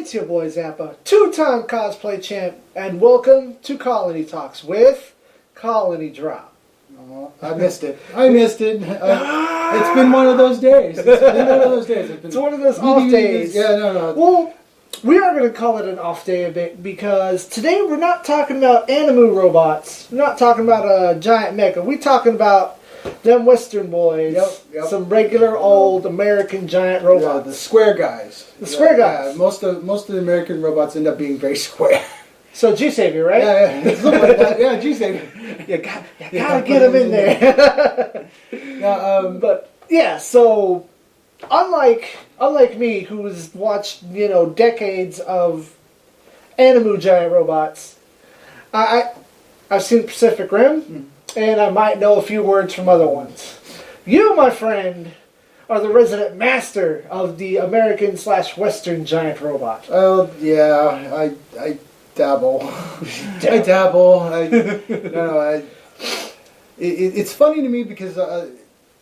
it's your boy Zappa, two-time cosplay champ, and welcome to Colony Talks with Colony Drop. Oh, I missed it. It's been one of those days. It's one of those off days. Yeah, no. Well, we are going to call it an off day a bit because today we're not talking about anime robots. We're not talking about a giant mecha. We're talking about them Western boys. Yep. Some regular old American giant robots. Yeah, the square guys. Square guys. Yeah, most of the American robots end up being very square. So G-Savior, right? Yeah. It's like that. Yeah, G-Savior. You gotta get him in there. But yeah, so unlike me, who's watched decades of anime giant robots, I've seen Pacific Rim, and I might know a few words from other ones. You, my friend, are the resident master of the American/Western giant robot. Oh yeah, I dabble. I dabble. It's funny to me because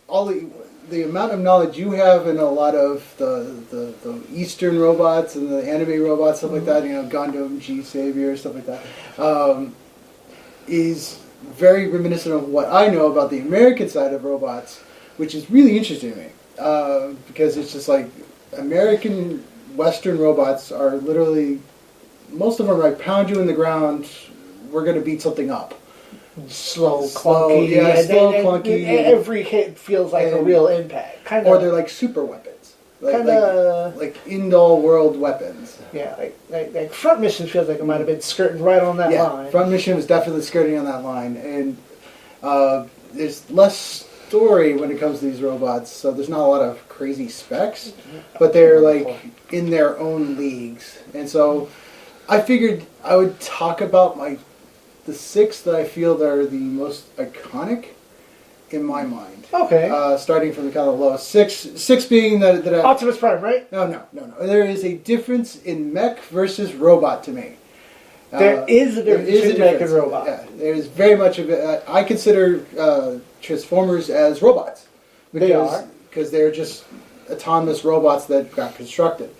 all the amount of knowledge you have in a lot of the Eastern robots and the anime robots, stuff like that, Gundam, G-Savior, stuff like that, is very reminiscent of what I know about the American side of robots, which is really interesting to me. Because it's just like American Western robots are literally, most of them are like pound you in the ground, we're going to beat something up. Slow, clunky. Yeah, clunky. Every hit feels like a real impact. Or they're like super weapons. Like end-all world weapons. Yeah, like Front Mission feels like it might have been skirting right on that line. Front Mission was definitely skirting on that line. And there's less story when it comes to these robots, so there's not a lot of crazy specs, but they're like in their own leagues. And so I figured I would talk about the six that I feel that are the most iconic in my mind. Okay. Starting from the kind of lowest. Six being that Optimus Prime, right? No. There is a difference in mech versus robot to me. There is a difference between mech and robot. Yeah, there's very much of it. I consider Transformers as robots. Because they're just autonomous robots that got constructed.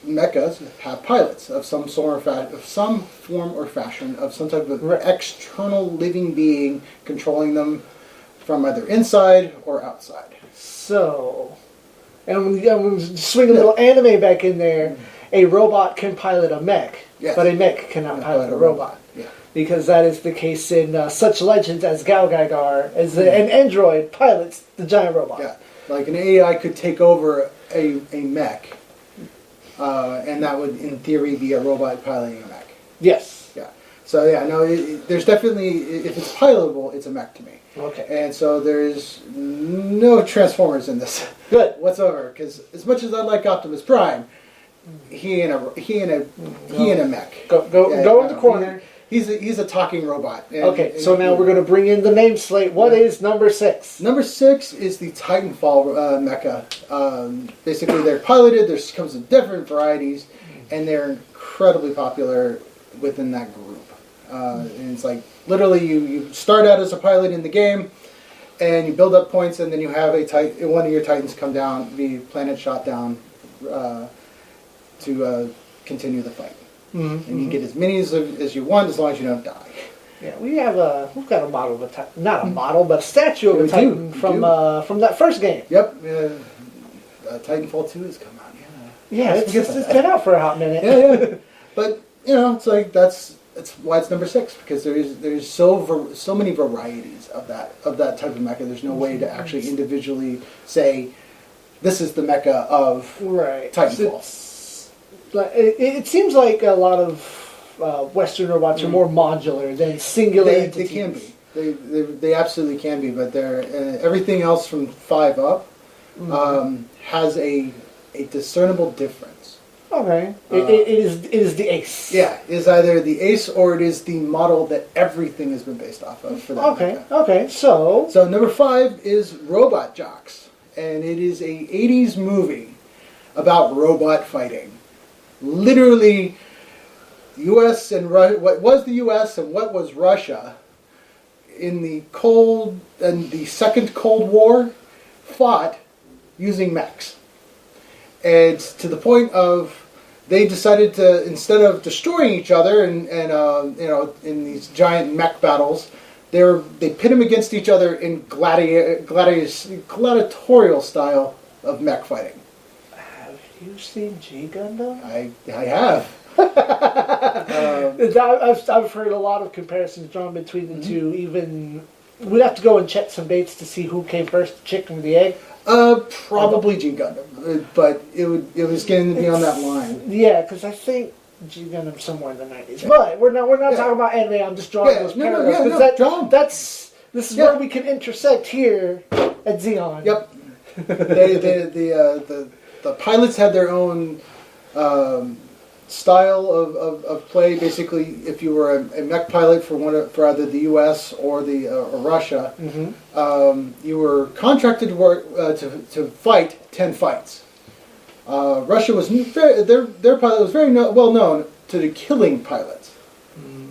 Mechas have pilots of some form or fashion, of some type of external living being controlling them from either inside or outside. So, and when we swing a little anime back in there, a robot can pilot a mech, but a mech cannot pilot a robot. Yeah. Because that is the case in such legends as Gal Gadar, as an android pilots the giant robot. Yeah, like an AI could take over a mech, and that would, in theory, be a robot piloting a mech. Yes. Yeah. So there's definitely, if it's pilotable, it's a mech to me. Okay. And so there's no Transformers in this. Good. Whatsoever, because as much as I like Optimus Prime, he ain't a mech. Go in the corner. He's a talking robot. So now we're going to bring in the name slate. What is number 6? Number 6 is the Titanfall mecha. Basically, they're piloted. There comes in different varieties, and they're incredibly popular within that group. And it's like literally you start out as a pilot in the game, and you build up points, and then you have one of your Titans come down, be planet shot down to continue the fight. And you can get as many as you want, as long as you don't die. Yeah, we've got a model of a Titan, not a model, but a statue of a Titan from that first game. Yep, Titanfall 2 has come out. Yeah, it's been out for a hot minute. Yeah. But it's like that's why it's number 6, because there's so many varieties of that type of mecha. There's no way to actually individually say this is the mecha of Titanfall. It seems like a lot of Western robots are more modular than singular entities. They can be. They absolutely can be, but they're everything else from 5 up has a discernible difference. Okay. It is the ace. Yeah, it is either the ace or it is the model that everything has been based off of for that. Okay. So number 5 is Robot Jocks, and it is a 80s movie about robot fighting. Literally, U.S. and what was the U.S. and what was Russia in the Second Cold War fought using mechs. And to the point of they decided to, instead of destroying each other and in these giant mech battles, they pit them against each other in gladiatorial style of mech fighting. Have you seen G Gundam? I have. I've heard a lot of comparisons drawn between the two. Even we'd have to go and check some dates to see who came first, the chicken or the egg. Probably G Gundam, but it was getting to be on that line. Yeah, because I think G Gundam somewhere in the 90s. Yeah. But we're not talking about anime. I'm just drawing those parallels. This is where we can intersect here at ZEON. Yep. The pilots had their own style of play. Basically, if you were a mech pilot for either the U.S. or or Russia, you were contracted to work to fight 10 fights. Russia was their pilot was very well known to the killing pilots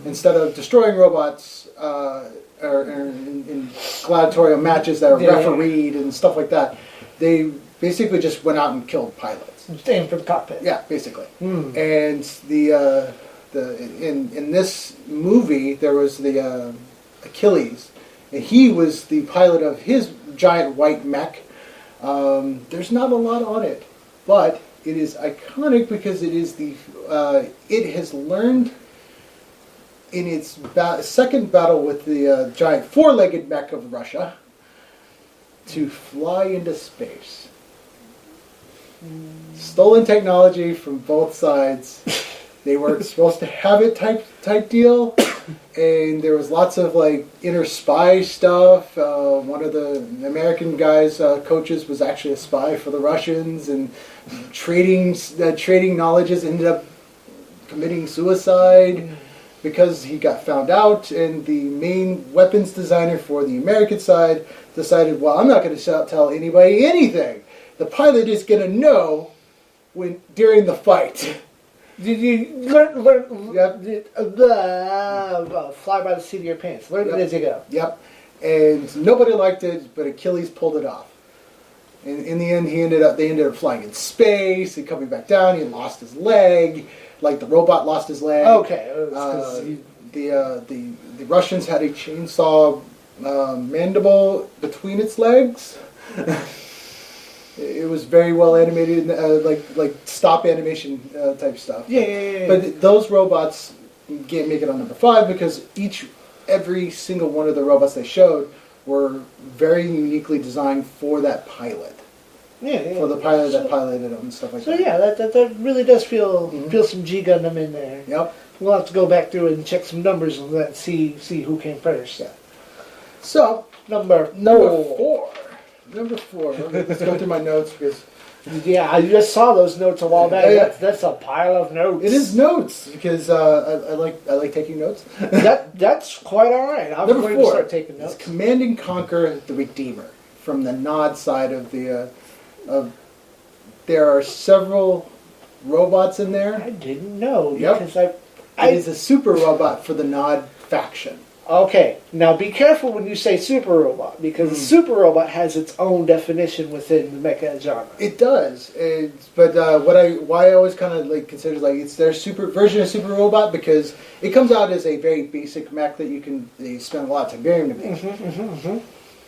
instead of destroying robots or in gladiatorial matches that are refereed and stuff like that. They basically just went out and killed pilots. Just aim for the cockpit. Yeah, basically. And in this movie there was the Achilles, and he was the pilot of his giant white mech. There's not a lot on it, but it is iconic because it is it has learned in its second battle with the giant four-legged mech of Russia to fly into space. Stolen technology from both sides. They weren't supposed to have it type deal, and there was lots of like inner spy stuff. One of the American guys, coaches, was actually a spy for the Russians, and trading knowledges, ended up committing suicide because he got found out. And the main weapons designer for the American side decided, well, I'm not going to tell anybody anything. The pilot is going to know during the fight. Did you fly by the seat of your pants? Learn it as you go. Yep. And nobody liked it, but Achilles pulled it off. And in the end, they ended up flying in space and coming back down. He lost his leg, like the robot lost his leg. Okay. The Russians had a chainsaw mandible between its legs. It was very well animated, like stop animation type stuff. Yeah. But those robots can't make it on number 5 because every single one of the robots they showed were very uniquely designed for that pilot. Yeah. For the pilot that piloted them and stuff like that. So yeah, that really does feel some G Gundam in there. Yep. We'll have to go back through and check some numbers on that and see who came first. Yeah. So number 4. Number 4. Let's go through my notes because. Yeah, I just saw those notes a while back. Yeah. That's a pile of notes. It is notes because I like taking notes. That's quite all right. I'm Number going 4 to start taking notes. is Command and Conquer the Redeemer from the Nod side of the. There are several robots in there. I didn't know because It is a super robot for the Nod faction. Okay, now be careful when you say super robot because a super robot has its own definition within the mecha genre. It does, but why I always kind of like consider it's their super version of super robot because it comes out as a very basic mech that you spend a lot of time to make,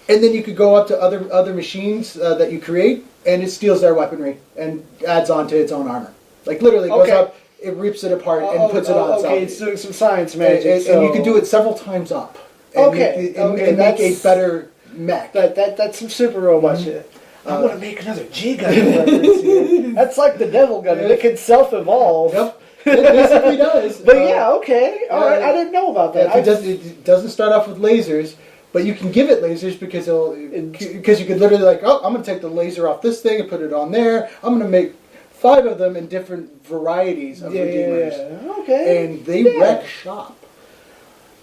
and then you could go up to other machines that you create and it steals their weaponry and adds on to its own armor. Like literally goes up. It rips it apart and puts it on itself. Okay, it's doing some science magic. And you can do it several times up. And make a better mech. That's some super robot shit. I want to make another G Gundam reference here. That's like the Devil Gundam. It can self-evolve. Yep. It basically does. But okay. All right, I didn't know about that. It doesn't start off with lasers. But you can give it lasers because you could literally I'm going to take the laser off this thing and put it on there. I'm going to make 5 of them in different varieties of Redeemers. Okay. And they wreck shop.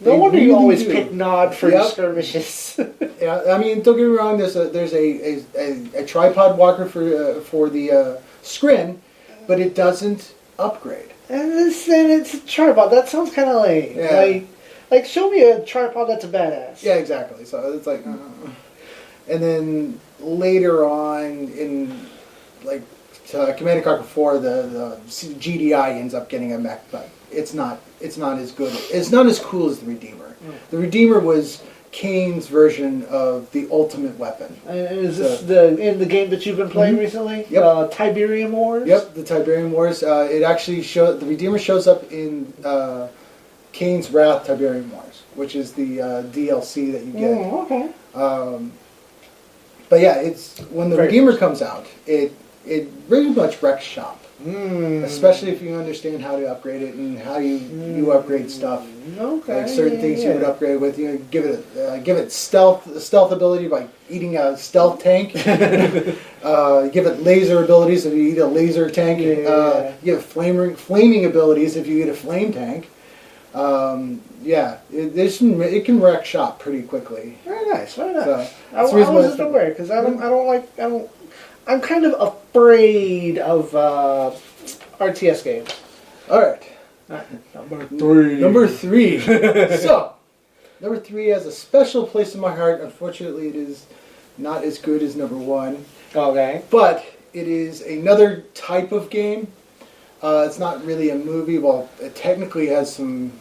No wonder you always pick Nod for your skirmishes. Yeah, I mean, don't get me wrong. There's a tripod walker for the Scrin, but it doesn't upgrade. And it's a tripod. That sounds kind of lame. Yeah. Like show me a tripod that's a badass. Yeah, exactly. So it's like, and then later on in Command and Conquer 4, the GDI ends up getting a mech, but it's not as good. It's not as cool as the Redeemer. The Redeemer was Kane's version of the ultimate weapon. And is this in the game that you've been playing recently? Yep. Tiberium Wars? Yep, the Tiberium Wars. It actually the Redeemer shows up in Kane's Wrath Tiberium Wars, which is the DLC that you get. Oh, okay. But yeah, it's when the Redeemer comes out, it very much wrecks shop. Especially if you understand how to upgrade it and how you upgrade stuff. Okay. Like certain things you would upgrade with. You know, give it stealth ability by eating a stealth tank. Give it laser abilities if you eat a laser tank. Give it flaming abilities if you eat a flame tank. It can wreck shop pretty quickly. Very nice. Very nice. So, I wasn't aware because I'm kind of afraid of RTS games. All right. Number three. So, number three has a special place in my heart. Unfortunately, it is not as good as number one. Okay. But it is another type of game. It's not really a movie. Well, it technically has some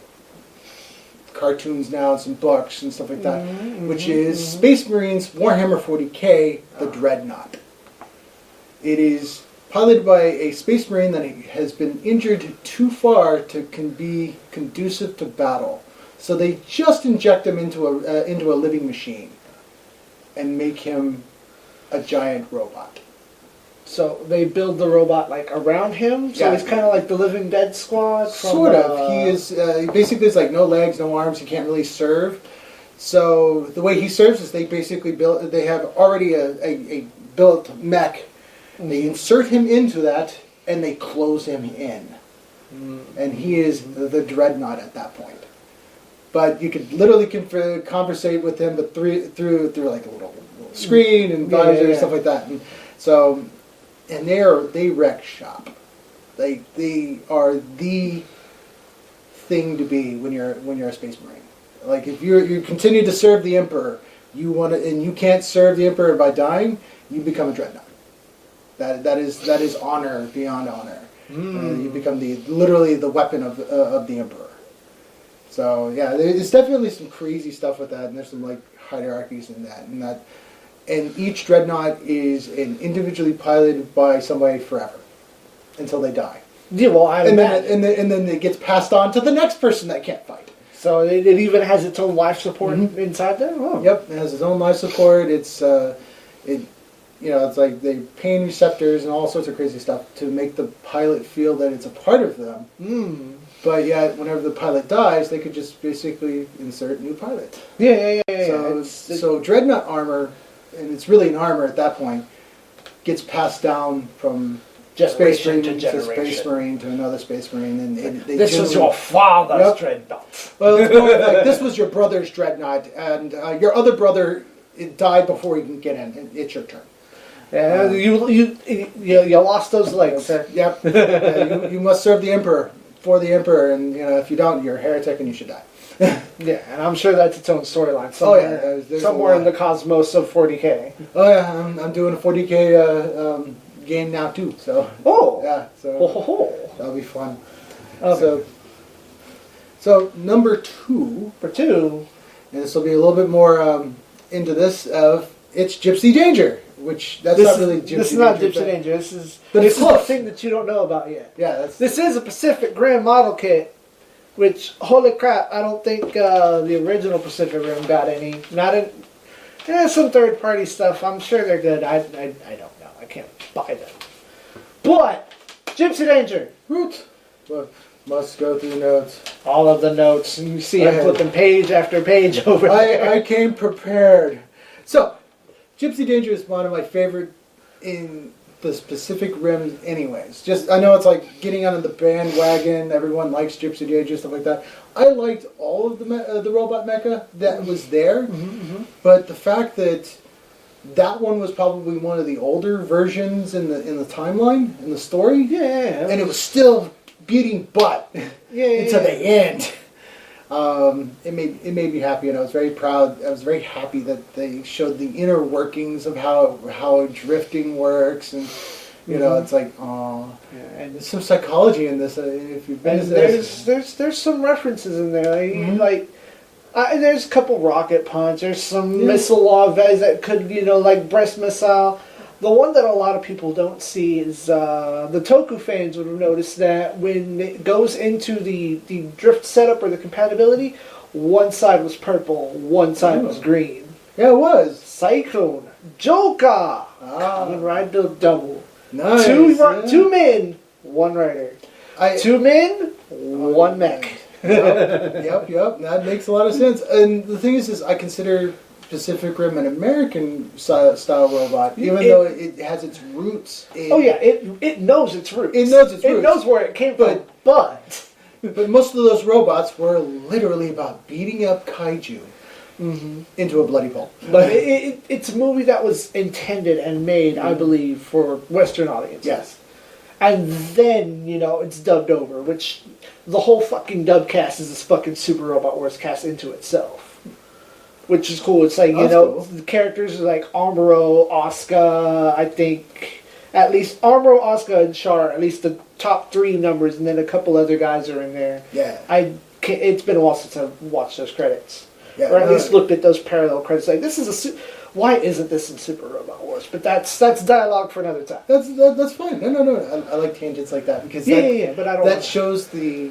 cartoons now and some books and stuff like that, which is Space Marines Warhammer 40k, the Dreadnought. It is piloted by a Space Marine that has been injured too far to be conducive to battle. So they just inject him into a living machine and make him a giant robot. So they build the robot like around him. So he's kind of like the Living Dead squad. Sort of. He is basically has like no legs, no arms. He can't really serve. So the way he serves is they basically build. They have already a built mech. They insert him into that and they close him in, and he is the Dreadnought at that point. But you could literally conversate with him, but through like a little screen and visor and stuff like that. And so. And they wreck shop. They are the thing to be when you're a Space Marine. Like if you continue to serve the Emperor, and you can't serve the Emperor by dying, you become a Dreadnought. That is honor beyond honor. You become literally the weapon of the Emperor. So yeah, there's definitely some crazy stuff with that, and there's some like hierarchies in that. And each Dreadnought is individually piloted by somebody forever, until they die. Yeah, well, and then it gets passed on to the next person that can't fight. So it even has its own life support inside there. Oh. Yep, it has its own life support. It's it's like they pain receptors and all sorts of crazy stuff to make the pilot feel that it's a part of them. But yet, whenever the pilot dies, they could just basically insert new pilot. Yeah. So Dreadnought armor. And it's really an armor at that point, gets passed down from Space Marine to Space Marine to another Space Marine. And this was your father's Dreadnought. Well, it's more like this was your brother's Dreadnought, and your other brother died before he can get in. It's your turn. Yeah, you lost those legs. Yep. You must serve the Emperor for the Emperor, and if you don't, you're a heretic and you should die. Yeah, and I'm sure that's its own storyline. Somewhere in the cosmos of 40k. Oh yeah, I'm doing a 40k game now too. So that'll be fun. Okay. So number two, and this will be a little bit more into this. It's Gypsy Danger, which not really Gypsy Danger. This is not Gypsy Danger. This is the thing that you don't know about yet. Yeah, this is a Pacific Rim model kit. Which, holy crap, I don't think the original Pacific Rim got any. Some third-party stuff. I'm sure they're good. I don't know. I can't buy them. But, Gypsy Danger. But must go through the notes. All of the notes. You see him flipping page after page over there. I came prepared. So, Gypsy Danger is one of my favorite in the Pacific Rim anyways. Just I know it's like getting on the bandwagon. Everyone likes Gypsy Danger, stuff like that. I liked all of the robot mecha that was there, but the fact that one was probably one of the older versions in the timeline in the story, and it was still beating butt until the end. It made me happy, and I was very proud. I was very happy that they showed the inner workings of how drifting works, and You know, it's like, oh, yeah, and there's some psychology in this. If you've been and to this, there's some references in there, there's a couple rocket punch. There's some missile launches that could, like breast missile. The one that a lot of people don't see is the Toku fans would have noticed that when it goes into the drift setup or the compatibility, one side was purple, one side was green. Yeah, it was. Cyclone, Joker, Kamen Rider Double. Nice. Two men, one rider. Two men, one mech. Yep. That makes a lot of sense. And the thing is I consider Pacific Rim an American style robot, even though it has its roots in... Oh yeah, it knows its roots. It knows its roots. It knows where it came from, but most of those robots were literally about beating up kaiju into a bloody pulp. But it's a movie that was intended and made, I believe, for Western audiences. Yes. And then, it's dubbed over, which the whole fucking dub cast is this fucking Super Robot Wars cast into itself. Which is cool. It's like, cool. The characters are like Amuro, Asuka, I think, at least Amuro, Asuka, and Char, at least the top 3 numbers, and then a couple other guys are in there. Yeah. It's been a while since I've watched those credits. Yeah, or at least looked at those parallel credits. Like, this is why isn't this in Super Robot Wars? But that's dialogue for another time. That's fine. No. I like tangents like that because but I don't. That shows the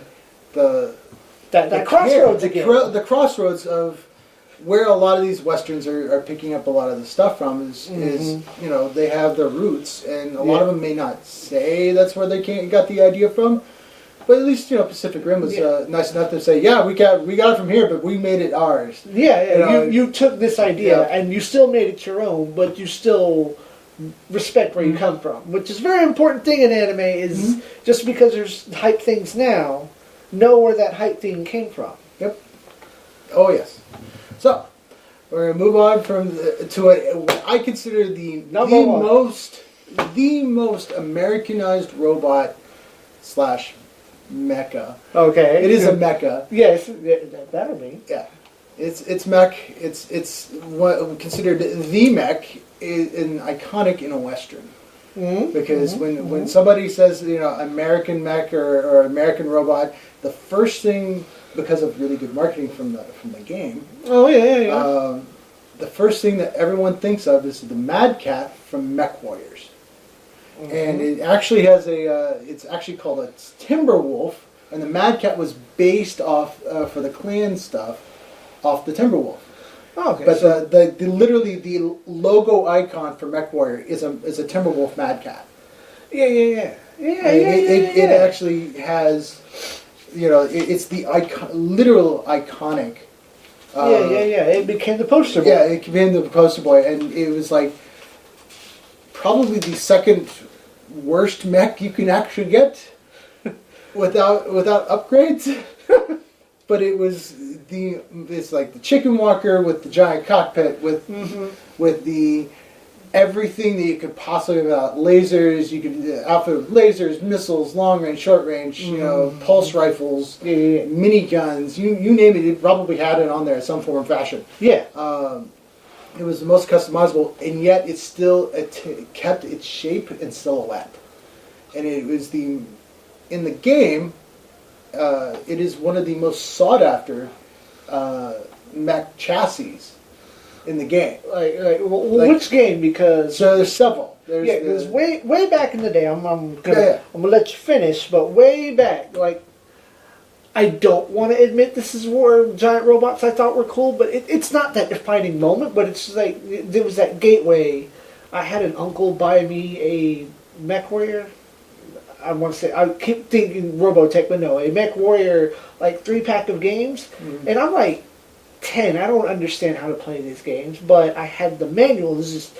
crossroads again. The crossroads of where a lot of these westerns are picking up a lot of the stuff from is they have their roots, and a lot of them may not say that's where they got the idea from. But at least Pacific Rim was nice enough to say, we got it from here, but we made it ours. You took this idea and you still made it your own, but you still respect where you come from, which is a very important thing in anime. Is just because there's hype things now, know where that hype thing came from. Yep. Oh yes. So we're gonna move on to what I consider the most Americanized robot / mecha. Okay. It is a mecha. Yes, that'll be. Yeah. It's mech. It's what considered the mech, an iconic in a western. Because when somebody says American mech or American robot, the first thing, because of really good marketing from the game. Oh yeah. The first thing that everyone thinks of is the Mad Cat from Mech Warriors. And it actually has it's actually called a Timber Wolf, and the Mad Cat was based off, for the clan stuff, off the Timber Wolf. Oh, okay. But literally the logo icon for Mech Warrior is a Timber Wolf Mad Cat. Yeah. It actually has, it's the literal iconic. It became the poster boy. Yeah, it became the poster boy, and it was like probably the second worst mech you can actually get without upgrades. But it's like the chicken walker with the giant cockpit with the everything that you could possibly about lasers. You could outfit with lasers, missiles, long range, short range, pulse rifles, mini guns. You name it, it probably had it on there in some form or fashion. Yeah. It was the most customizable, and yet it still kept its shape and silhouette. And it was in the game. It is one of the most sought after mech chassis in the game. Which game? Because so there's several. Because way back in the day, I'm gonna let you finish, but way back, I don't want to admit this is where giant robots I thought were cool, but it's not that defining moment. But it's like there was that gateway. I had an uncle buy me a Mech Warrior. I want to say, I keep thinking Robotech, but no, a Mech Warrior 3-pack of games, and I'm like 10. I don't understand how to play these games, but I had the manual. This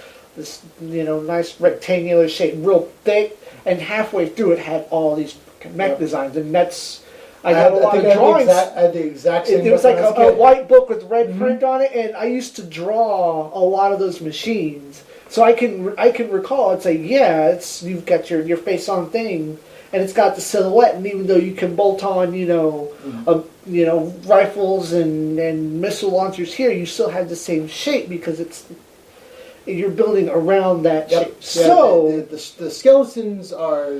nice rectangular shape, real thick, and halfway through it had all these mech designs, and I got a lot of drawings. I had the exact same. It was like a white book with red print on it, and I used to draw a lot of those machines. So I can recall. It's you've got your face on thing, and it's got the silhouette. And even though you can bolt on rifles and missile launchers here, you still have the same shape because you're building around that Yep. shape. Yeah, So the skeletons are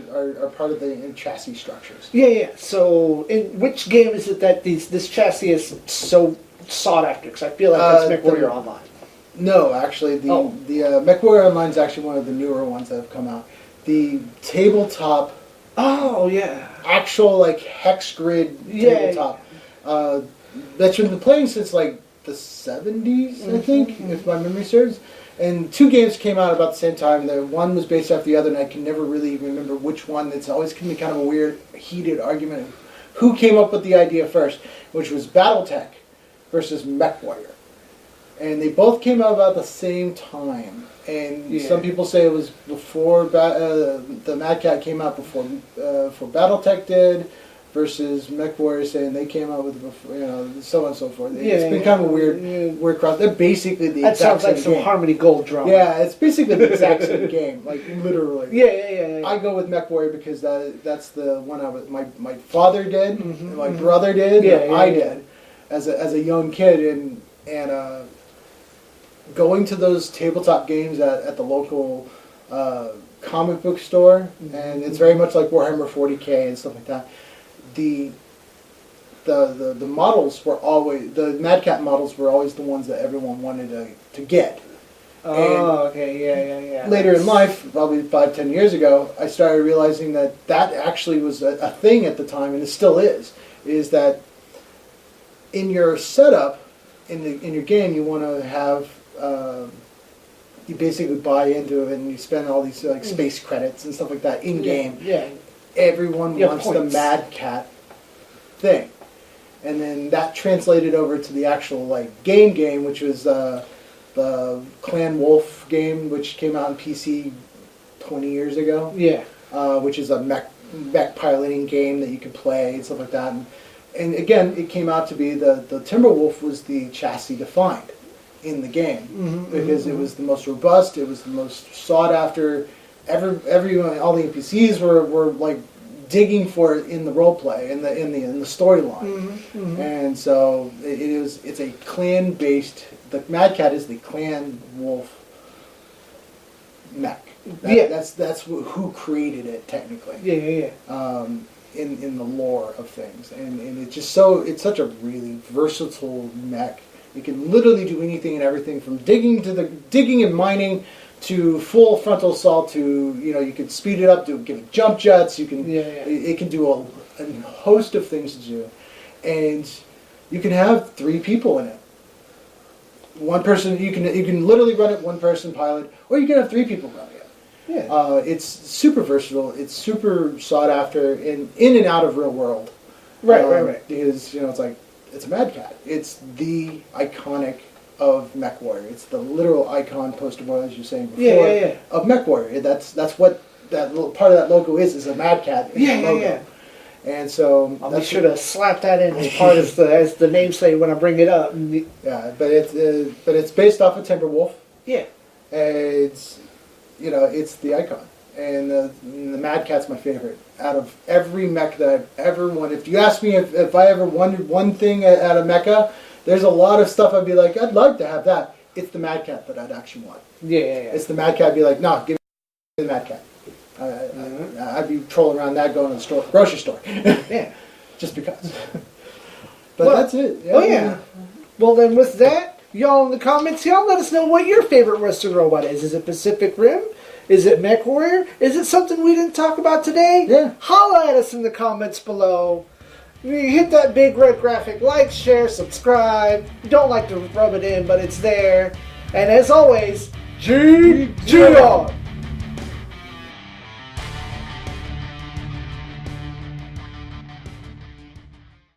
part of the chassis structures. yeah. So in which game is it that this chassis is so sought after? Because I feel like that's Mech Warrior Online. No, actually, the Mech Warrior Online is actually one of the newer ones that have come out. The tabletop, Oh yeah. actual like hex grid tabletop. That's been playing since like the 70s, I think, if my memory serves. And two games came out about the same time. The one was based off the other, and I can never really remember which one. It's always going to be kind of a weird, heated argument of who came up with the idea first, which was BattleTech versus Mech Warrior. And they both came out about the same time. And some people say it was before the Mad Cat came out before BattleTech did, versus Mech Warrior saying they came out with before, so on and so forth. It's been kind of a weird cross. They're basically the exact same game. That sounds like some Harmony Gold drama. Yeah, it's basically the exact same game, like literally. Yeah. I go with Mech Warrior because that's the one my father did, and my brother did, and I did as a young kid, and going to those tabletop games at the local comic book store, and it's very much like Warhammer 40K and stuff like that. The models were always, the Mad Cat models were always the ones that everyone wanted to get. Oh, okay, yeah. Later in life, probably 5-10 years ago, I started realizing that actually was a thing at the time, and it still is that in your setup, in your game, you want to have, you basically buy into it and you spend all these like space credits and stuff like that in game. Yeah. Everyone wants points. the Mad Cat thing, and then that translated over to the actual like game, which was the Clan Wolf game, which came out on PC 20 years ago. Yeah, which is a mech piloting game that you could play and stuff like that. And again, it came out to be the Timberwolf was the chassis defined in the game because it was the most robust, it was the most sought after. Everyone, all the NPCs were like digging for it in the role play, in the storyline, and so it's a clan based. The Mad Cat is the Clan Wolf mech. That's who created it technically. In the lore of things, and it's just it's such a really versatile mech. You can literally do anything and everything from digging and mining to full frontal assault to you can speed it up to give it jump jets. You can it can do a host of things to do, and you can have 3 people in it. One person you can literally run it, one person pilot, or you can have 3 people running it. Yeah. It's super versatile. It's super sought after in and out of real world. Right. Because it's like it's a Mad Cat. It's the iconic of Mech Warrior. It's the literal icon poster boy, as you were saying before, of Mech Warrior. That's what that little part of that logo is a Mad Cat in the logo. Yeah. And so I'll be sure to slap that in as part as the namesake when I bring it up. Yeah, but it's based off of Timberwolf. Yeah. It's it's the icon, and the Mad Cat's my favorite out of every mech that I've ever wanted. If you ask me if I ever wanted one thing at a mecha, there's a lot of stuff I'd be like, I'd like to have that. It's the Mad Cat that I'd actually want. Yeah. It's the Mad Cat. I'd be like, no, give me the Mad Cat. I'd be trolling around that, going to the grocery store. Yeah. Just because. But that's it. Yeah. Well, then with that, y'all in the comments, y'all let us know what your favorite Western robot is. Is it Pacific Rim? Is it Mech Warrior? Is it something we didn't talk about today? Yeah. Holla at us in the comments below. You hit that big red graphic, like, share, subscribe. You don't like to rub it in, but it's there. And as always, ZEON!